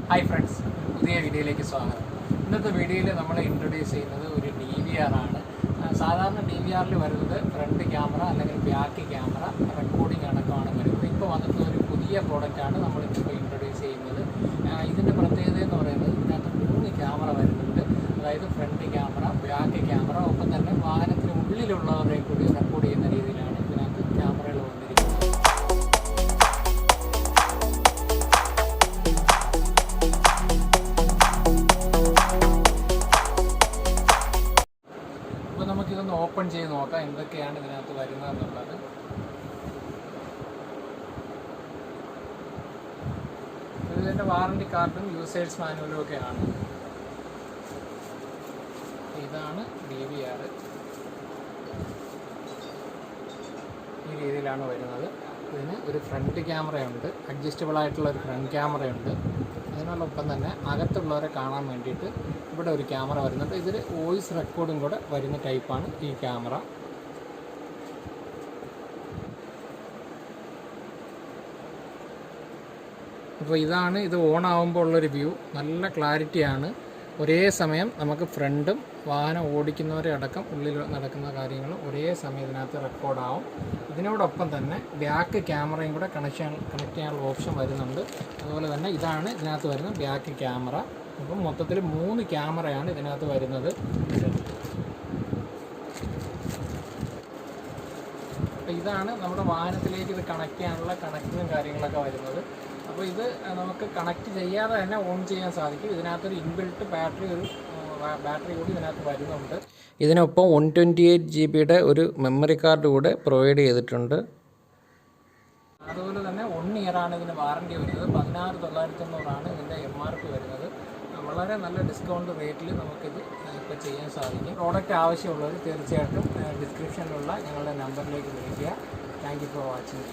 Hi friends, പുതിയ വീഡിയോയിലേക്ക് സ്വാഗതം. ഇന്നത്തെ വീഡിയോയിൽ നമ്മൾ ഇൻട്രൊഡ്യൂസ് ചെയ്യുന്നത് ഒരു DVR ആണ്. സാധാരണ DVRൽ വരുന്നത് ഫ്രണ്ട് ക്യാമറ അല്ലെങ്കിൽ ബാക്ക് ക്യാമറ റെക്കോർഡിംഗ് അടക്കമാണ് വരുന്നത്. ഇപ്പോൾ വന്നിട്ടുള്ള ഒരു പുതിയ പ്രോഡക്റ്റാണ് നമ്മളിപ്പോൾ ഇൻട്രൊഡ്യൂസ് ചെയ്യുന്നത്. ഇതിൻ്റെ പ്രത്യേകത എന്ന് പറയുന്നത് ഇതിനകത്ത് 3 ക്യാമറ വരുന്നുണ്ട്. അതായത് ഫ്രണ്ട് ക്യാമറ, ബാക്ക് ക്യാമറ, ഒപ്പം തന്നെ വാഹനത്തിന് ഉള്ളിലുള്ളവരെ കൂടി റെക്കോർഡ് ചെയ്യുന്ന രീതിയിലാണ് ഇതിനകത്ത് ക്യാമറകൾ വന്നിരിക്കുന്നത്. അപ്പോൾ നമുക്കിതൊന്ന് ഓപ്പൺ ചെയ്ത് നോക്കാം എന്തൊക്കെയാണ് ഇതിനകത്ത് വരുന്നതെന്നുള്ളത്. ഇതിൻ്റെ വാറണ്ടി കാർഡും യൂസേഴ്സ് മാനുവലും ഒക്കെയാണ്. ഇതാണ് DVR. ഈ രീതിയിലാണ് വരുന്നത്. ഇതിന് ഒരു ഫ്രണ്ട് ക്യാമറയുണ്ട്, അഡ്ജസ്റ്റബിൾ ആയിട്ടുള്ള ഒരു ഫ്രണ്ട് ക്യാമറയുണ്ട്. അതിനോടൊപ്പം തന്നെ അകത്തുള്ളവരെ കാണാൻ വേണ്ടിയിട്ട് ഇവിടെ ഒരു ക്യാമറ വരുന്നുണ്ട്. ഇതിൽ വോയിസ് റെക്കോർഡും കൂടെ വരുന്ന ടൈപ്പാണ് ഈ ക്യാമറ. അപ്പോൾ ഇതാണ് ഇത് ഓൺ ആകുമ്പോൾ ഉള്ളൊരു വ്യൂ. നല്ല ക്ലാരിറ്റിയാണ്. ഒരേ സമയം നമുക്ക് ഫ്രണ്ടും വാഹനം ഓടിക്കുന്നവരെ അടക്കം ഉള്ളിൽ നടക്കുന്ന കാര്യങ്ങൾ ഒരേ സമയം ഇതിനകത്ത് റെക്കോർഡാവും. ഇതിനോടൊപ്പം തന്നെ ബാക്ക് ക്യാമറയും കൂടെ കണക്ട് ചെയ്യാനുള്ള ഓപ്ഷൻ വരുന്നുണ്ട്. അതുപോലെ തന്നെ ഇതാണ് ഇതിനകത്ത് വരുന്ന ബാക്ക് ക്യാമറ. അപ്പം മൊത്തത്തിൽ 3 ക്യാമറയാണ് ഇതിനകത്ത് വരുന്നത്. അപ്പോൾ ഇതാണ് നമ്മുടെ വാഹനത്തിലേക്ക് ഇത് കണക്ട് ചെയ്യാനുള്ള കണക്റ്റിങ്ങും കാര്യങ്ങളൊക്കെ വരുന്നത്. അപ്പോൾ ഇത് നമുക്ക് കണക്ട് ചെയ്യാതെ തന്നെ ഓൺ ചെയ്യാൻ സാധിക്കും. ഇതിനകത്തൊരു ഇൻബിൽട്ട് ബാറ്ററി കൂടി ഇതിനകത്ത് വരുന്നുണ്ട്. ഇതിനൊപ്പം 128 GB ഒരു മെമ്മറി കാർഡ് കൂടെ പ്രൊവൈഡ് ചെയ്തിട്ടുണ്ട്. അതുപോലെ തന്നെ 1 ഇയറാണ് ഇതിന് വാറണ്ടി വരുന്നത്. 16,990 ഇതിൻ്റെ MRP വരുന്നത്. വളരെ നല്ല ഡിസ്കൗണ്ട് റേറ്റിൽ നമുക്കിത് ഇപ്പോൾ ചെയ്യാൻ സാധിക്കും. പ്രോഡക്റ്റ് ആവശ്യമുള്ളവർ തീർച്ചയായിട്ടും ഡിസ്ക്രിപ്ഷനിലുള്ള ഞങ്ങളുടെ നമ്പറിലേക്ക് വിളിക്കുക. Thank you for watching.